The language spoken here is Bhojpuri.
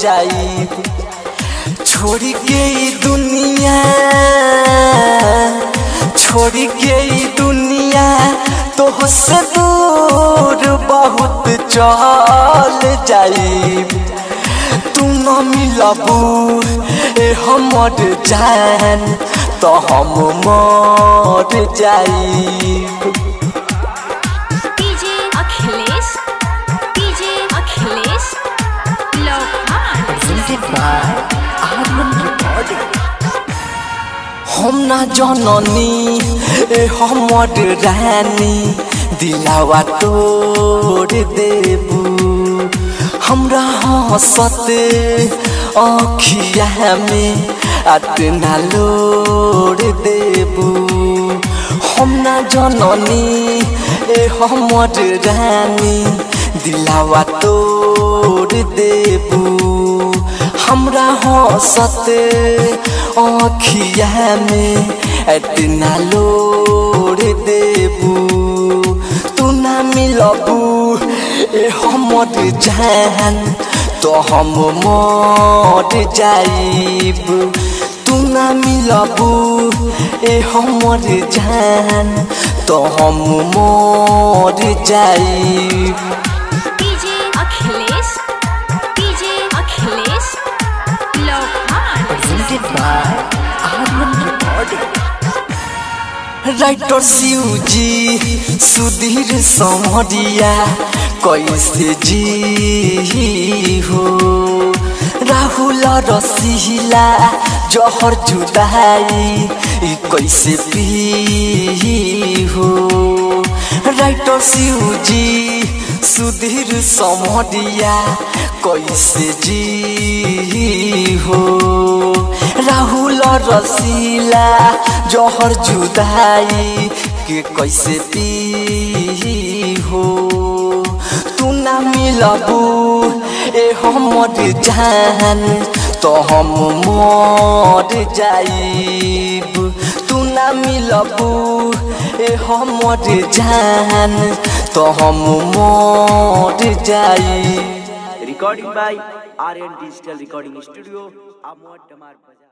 जाई। छोड़ के दुनिया, छोड़ के दुनिया तोहसे दूर बहुत चल जाई। तू न मिलबू ए हमर जान तो हम मर जाई। हम ना जननी ए हमर रानी दिलावा तोड़ देबू। हमरा हंसते आँखिया में अतना लोड़ देबू। हम ना जननी ए हमर रानी दिलावा तोड़ देबू। हमरा हंसते आँखिया में इतना लोड़ देबू। तू ना मिलबू ए हमर जान तो हम मर जाइब। तू ना मिलबू ए हमर जान तो हम मर जाइब। राइटर शिवजी सुधीर समरिया कैसे जी हो। राहुल रसीला जहर जुदाई कैसे पी हो। राइटर शिवजी सुधीर समरिया कैसे जी हो। राहुल रसीला जहर जुदाई के कैसे पी हो। तू ना मिलबू ए हमर जान तो हम मर जाइब। तू ना मिलबू ए हमर जान तो हम मर जाइब। Recording by Aryan digital recording studio, Amod Damar बाजार।